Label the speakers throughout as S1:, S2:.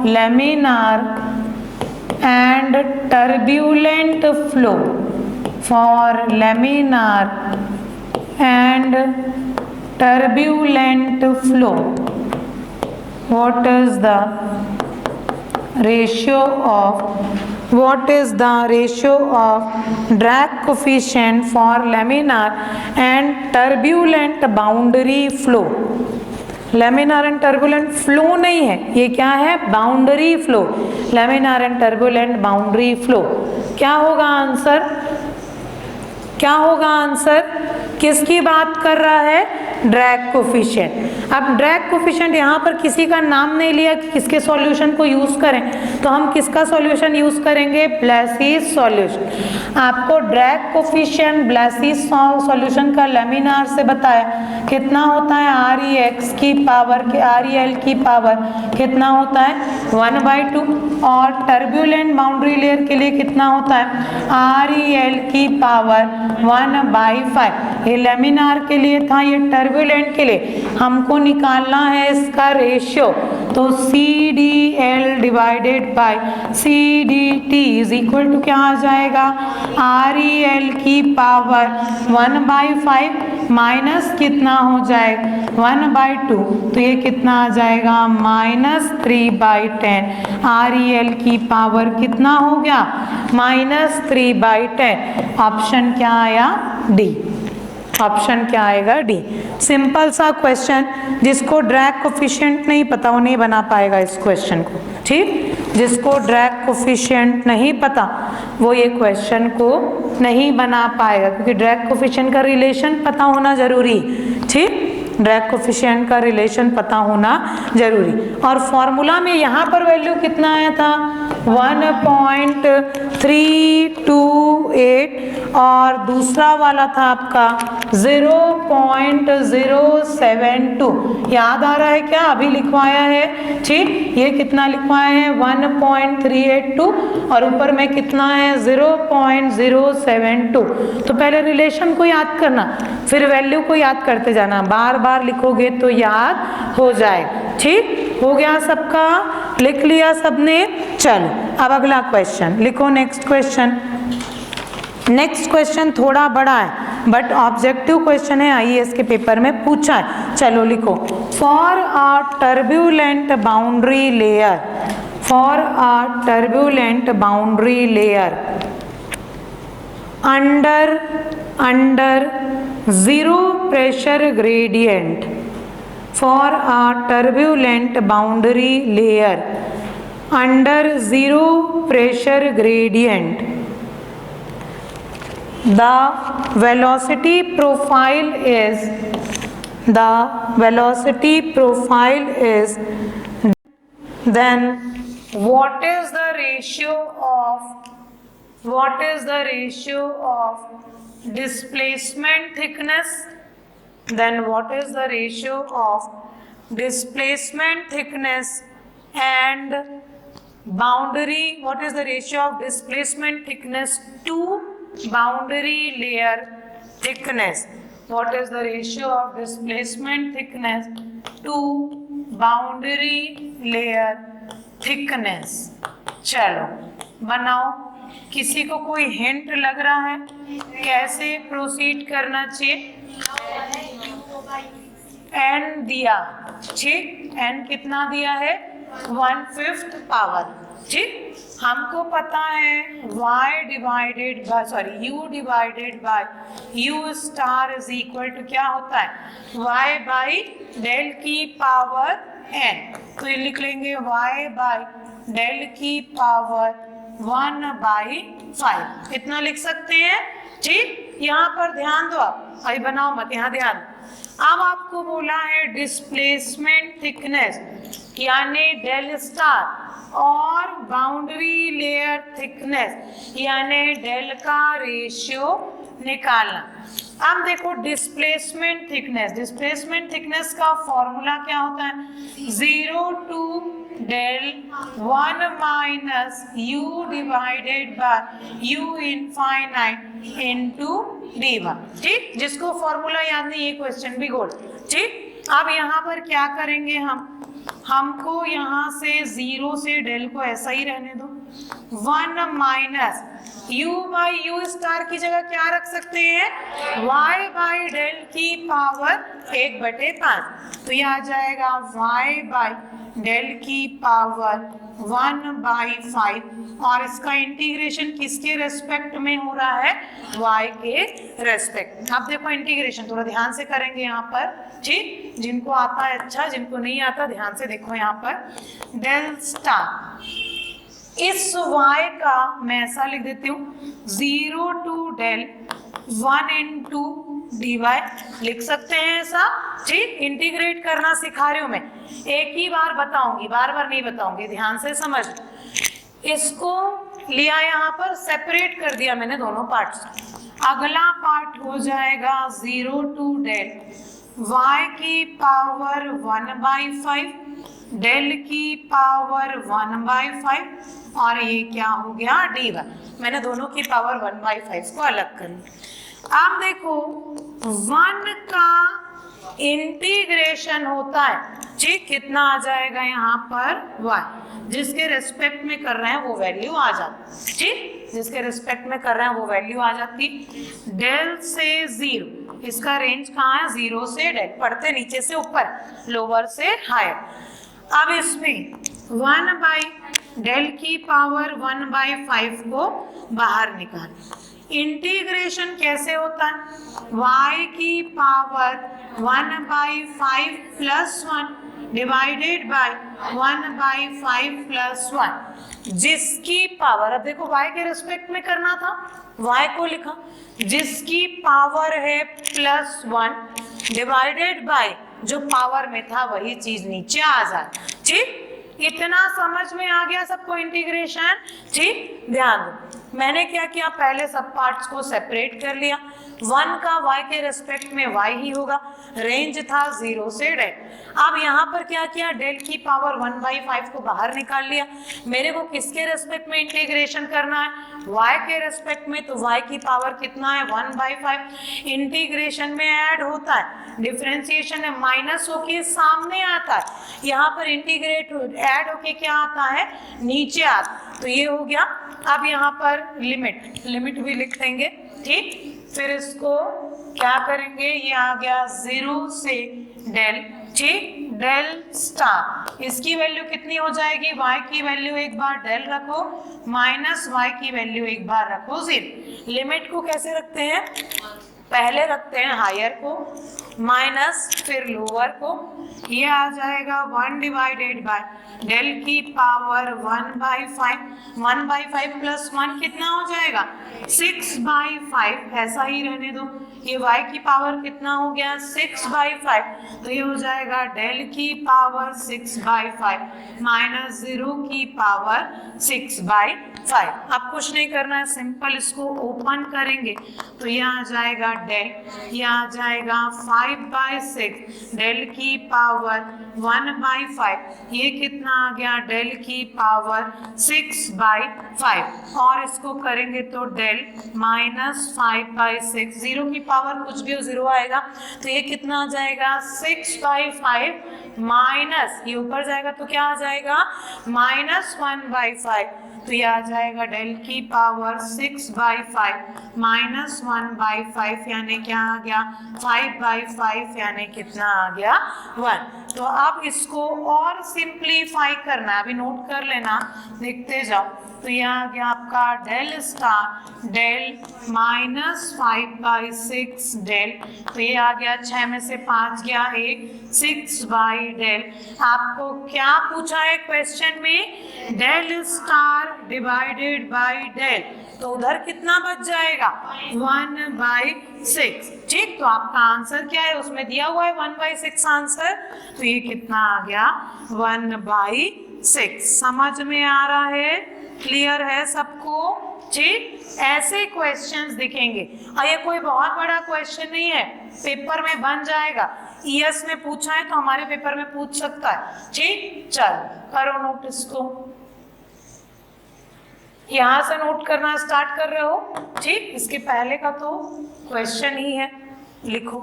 S1: laminar and turbulent flow, for laminar and turbulent flow, what is the ratio of drag coefficient for laminar and turbulent boundary flow? Laminar and turbulent flow नहीं है, ये क्या है? Boundary flow. Laminar and turbulent boundary flow. क्या होगा answer? क्या होगा answer? किसकी बात कर रहा है? Drag coefficient. अब ड्रैग कोफिशिएंट यहाँ पर किसी का नाम नहीं लिया कि किसके सॉल्यूशन को यूज करें, तो हम किसका सॉल्यूशन यूज करेंगे? ब्लैसीज सॉल्यूशन। आपको ड्रैग कोफिशिएंट ब्लैसीज सॉल्यूशन का लैमिनार से बताया कितना होता है? ReL की पावर कितना होता है? 1/2। और टर्बुलेंट बाउंड्री लेयर के लिए कितना होता है? ReL की पावर 1/5। ये लैमिनार के लिए था, ये टर्बुलेंट के लिए। हमको निकालना है इसका रेशियो, तो CdL divided by CdT is equal to क्या आ जाएगा? ReL की पावर 1/5 माइनस कितना हो जाएगा? 1/2, तो ये कितना आ जाएगा? -3/10। ReL की पावर कितना हो गया? -3/10। ऑप्शन क्या आया? डी। ऑप्शन क्या आएगा? डी। सिंपल सा क्वेश्चन, जिसको ड्रैग कोफिशिएंट नहीं पता वो नहीं बना पाएगा इस क्वेश्चन को। ठीक, जिसको ड्रैग कोफिशिएंट नहीं पता वो ये क्वेश्चन को नहीं बना पाएगा, क्योंकि ड्रैग कोफिशिएंट का रिलेशन पता होना जरूरी। ठीक, ड्रैग कोफिशिएंट का रिलेशन पता होना जरूरी। और फॉर्मूला में यहाँ पर वैल्यू कितना आया था? 1.328 और दूसरा वाला था आपका 0.072। याद आ रहा है क्या? अभी लिखवाया है। ठीक, ये कितना लिखवाया है? 1.382 और ऊपर में कितना है? 0.072। तो पहले रिलेशन को याद करना, फिर वैल्यू को याद करते जाना। बार बार लिखोगे तो याद हो जाए। ठीक, हो गया सबका? लिख लिया सबने? चलो अब अगला क्वेश्चन लिखो। नेक्स्ट क्वेश्चन थोड़ा बड़ा है बट ऑब्जेक्टिव क्वेश्चन है, आईएएस के पेपर में पूछा है। चलो लिखो। For a turbulent boundary layer under zero pressure gradient, for a turbulent boundary layer under zero pressure gradient, the velocity profile is then what is the ratio of displacement thickness? Then what is the ratio of displacement thickness and boundary? What is the ratio of displacement thickness to boundary layer thickness? What is the ratio of displacement thickness to boundary layer thickness? चलो बनाओ। किसी को कोई hint लग रहा है कैसे proceed करना चाहिए? n दिया। ठीक, n कितना दिया है? 1/5 पावर। ठीक, हमको पता है u divided by u star is equal to क्या होता है? y बाई डेल की पावर n। तो ये लिख लेंगे y बाई डेल की पावर 1/5। इतना लिख सकते हैं। ठीक, यहाँ पर ध्यान दो, आप अभी बनाओ मत, यहाँ ध्यान। अब आपको बोला है डिस्प्लेसमेंट थिकनेस यानी डेल स्टार और बाउंड्री लेयर थिकनेस यानी डेल का रेशियो निकालना। अब देखो डिस्प्लेसमेंट थिकनेस का फॉर्मूला क्या होता है? 0 to del 1 minus u divided by u infinite into dy। ठीक, जिसको फॉर्मूला याद नहीं ये क्वेश्चन भी गोल। ठीक, अब यहाँ पर क्या करेंगे हमको यहाँ से 0 से डेल को ऐसा ही रहने दो। 1 minus u by you star की जगह क्या रख सकते हैं, y बाई डेल की पावर 1/5। तो ये आ जाएगा y बाई डेल की पावर 1/5 और इसका इंटीग्रेशन किसके रेस्पेक्ट में हो रहा है, y के रेस्पेक्ट। अब देखो इंटीग्रेशन थोड़ा ध्यान से करेंगे यहाँ पर। ठीक, जिनको आता है अच्छा, जिनको नहीं आता ध्यान से देखो यहाँ पर। डेल स्टार इस y का मैं ऐसा लिख देती हूँ 0 टू डेल 1 इंटू dy लिख सकते हैं ऐसा। ठीक, इंटीग्रेट करना सिखा रही हूँ मैं, एक ही बार बताऊंगी, बार बार नहीं बताऊंगी, ध्यान से समझ। इसको लिया यहाँ पर सेपरेट कर दिया मैंने दोनों पार्ट्स। अगला पार्ट हो जाएगा 0 टू डेल y की पावर 1/5 डेल की पावर 1/5 और ये क्या हो गया dy। मैंने दोनों की पावर 1/5 को अलग कर लिया। अब देखो 1 का इंटीग्रेशन होता है, ठीक, कितना आ जाएगा यहाँ पर y, जिसके रेस्पेक्ट में कर रहे हैं वो वैल्यू आ जाती। ठीक, जिसके रेस्पेक्ट में कर रहे हैं वो वैल्यू आ जाती। डेल से 0, इसका रेंज कहाँ है, 0 से डेल, पढ़ते नीचे से ऊपर, लोअर से हायर। अब इसमें 1 बाई डेल की पावर 1/5 को बाहर निकाल। इंटीग्रेशन कैसे होता है, y की power 1/5 plus 1 divided by 1/5 plus 1, जिसकी पावर, अब देखो y के रिस्पेक्ट में करना था, y को लिखा, जिसकी पावर है +1 डिवाइडेड बाय जो पावर में था वही चीज नीचे आ जाए। ठीक, इतना समझ में आ गया सबको इंटीग्रेशन। ठीक, ध्यान दो, मैंने क्या किया, पहले सब पार्ट्स को सेपरेट कर लिया। 1 का y के रेस्पेक्ट में y ही होगा, रेंज था 0 से डेल। अब यहाँ पर क्या किया, डेल की पावर 1/5 को बाहर निकाल लिया। मेरे को किसके रेस्पेक्ट में इंटीग्रेशन करना है, y के रेस्पेक्ट में, तो y की पावर कितना है 1/5। इंटीग्रेशन में ऐड होता है, डिफरेंशिएशन है, माइनस होके सामने आता है, यहाँ पर इंटीग्रेट ऐड होके क्या आता है, नीचे आता। तो ये हो गया। अब यहाँ पर लिमिट भी लिख देंगे। ठीक, फिर इसको क्या करेंगे, ये आ गया 0 से डेल। ठीक, डेल स्टार, इसकी वैल्यू कितनी हो जाएगी, y की वैल्यू एक बार डेल रखो, माइनस y की वैल्यू एक बार रखो 0। लिमिट को कैसे रखते हैं, पहले रखते हैं हायर को, माइनस फिर लोअर को। ये आ जाएगा 1 डिवाइडेड बाय डेल की पावर 1/5, 1/5 प्लस 1 कितना हो जाएगा 6/5, ऐसा ही रहने दो। ये y की पावर कितना हो गया 6/5, तो ये हो जाएगा डेल की पावर 6/5 माइनस 0 की पावर 6/5। अब कुछ नहीं करना है, सिंपल इसको ओपन करेंगे तो ये आ जाएगा डेल, ये आ जाएगा 5/6 डेल की पावर 1/5, ये कितना आ गया डेल की पावर 6/5 और इसको करेंगे तो डेल माइनस 5/6, 0 की पावर कुछ भी हो 0 आएगा, तो ये कितना आ जाएगा 6/5 माइनस, ये ऊपर जाएगा तो क्या आ जाएगा -1/5, तो ये आ जाएगा डेल की पावर 6/5 माइनस 1/5 यानी क्या आ गया 5/5 यानी कितना आ गया 1। तो अब इसको और सिंप्लीफाई करना है, अभी नोट कर लेना, लिखते जाओ। तो ये आ गया आपका del star del minus 5/6 del, तो ये आ गया 6 में से 5 गया 1, 6/डेल। आपको क्या पूछा है क्वेश्चन में, del star divided by del, तो उधर कितना बच जाएगा 1/6। ठीक, तो आपका आंसर क्या है, उसमें दिया हुआ है 1/6 आंसर, तो ये कितना आ गया 1/6। समझ में आ रहा है? क्लियर है सबको? ठीक, ऐसे क्वेश्चंस दिखेंगे और ये कोई बहुत बड़ा क्वेश्चन नहीं है, पेपर में बन जाएगा। ईएस में पूछा है तो हमारे पेपर में पूछ सकता है। ठीक, चल करो नोट इसको, यहां से नोट करना स्टार्ट कर रहे हो। ठीक, इसके पहले का तो क्वेश्चन ही है, लिखो,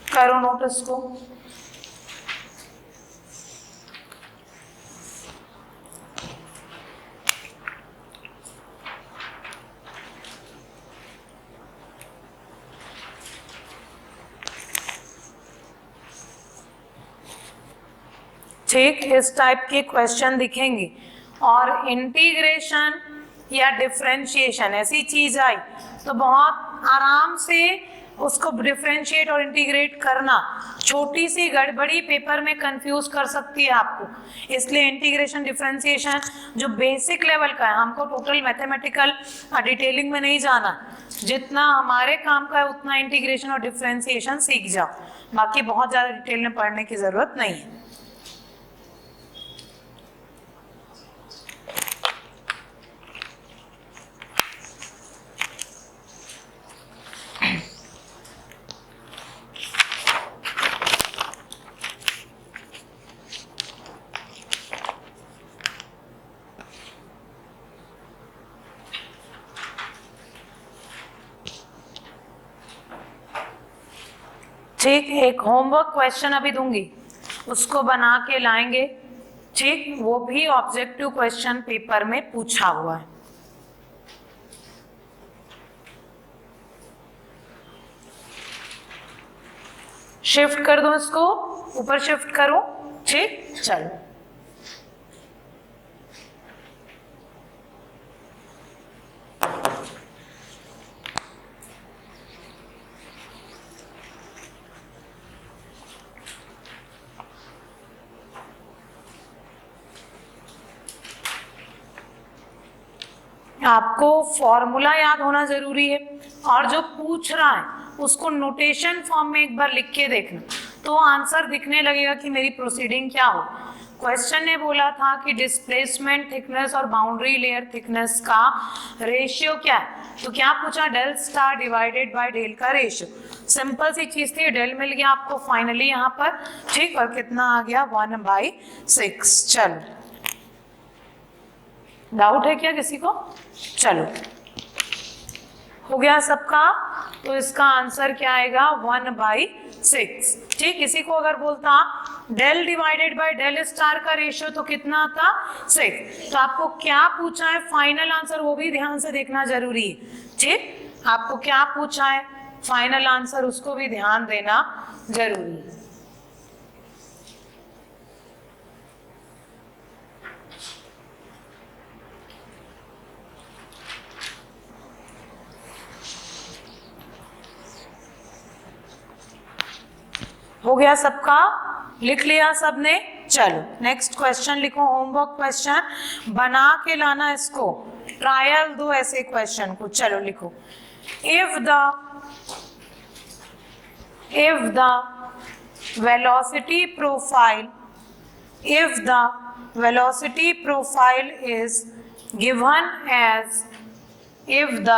S1: करो नोट इसको। ठीक, इस टाइप के क्वेश्चन दिखेंगे। और इंटीग्रेशन या डिफरेंशिएशन ऐसी चीज आई तो बहुत आराम से उसको डिफरेंशिएट और इंटीग्रेट करना, छोटी सी गड़बड़ी पेपर में कंफ्यूज कर सकती है आपको। इसलिए इंटीग्रेशन डिफरेंशिएशन जो बेसिक लेवल का है, हमको टोटल मैथमेटिकल डिटेलिंग में नहीं जाना, जितना हमारे काम का है उतना इंटीग्रेशन और डिफरेंशिएशन सीख जाओ, बाकी बहुत ज़्यादा डिटेल में पढ़ने की ज़रूरत नहीं है। ठीक, एक होमवर्क क्वेश्चन अभी दूंगी, उसको बना के लाएंगे। ठीक, वो भी ऑब्जेक्टिव क्वेश्चन पेपर में पूछा हुआ है। शिफ्ट कर दो इसको, ऊपर शिफ्ट करो। ठीक, चलो आपको फॉर्मूला याद होना जरूरी है, और जो पूछ रहा है उसको नोटेशन फॉर्म में एक बार लिख के देखना, तो आंसर दिखने लगेगा कि मेरी प्रोसीडिंग क्या हो। क्वेश्चन ने बोला था कि डिस्प्लेसमेंट थिकनेस और बाउंड्री लेयर थिकनेस का रेशियो क्या है, तो क्या पूछा, del star divided by del का रेशियो। सिंपल सी चीज थी, डेल मिल गया आपको फाइनली यहाँ पर। ठीक, और कितना आ गया, 1/6। चलो, डाउट है क्या किसी को? चलो, हो गया सबका, तो इसका आंसर क्या आएगा, 1/6। ठीक, इसी को अगर बोलता del divided by del star का रेशियो तो कितना आता, 6। तो आपको क्या पूछा है फाइनल आंसर, वो भी ध्यान से देखना जरूरी है। ठीक, आपको क्या पूछा है फाइनल आंसर, उसको भी ध्यान देना जरूरी है। हो गया सबका, लिख लिया सबने? चलो नेक्स्ट क्वेश्चन लिखो, होमवर्क क्वेश्चन बना के लाना इसको, ट्रायल दो ऐसे क्वेश्चन को। चलो लिखो, if the velocity profile is given as, if the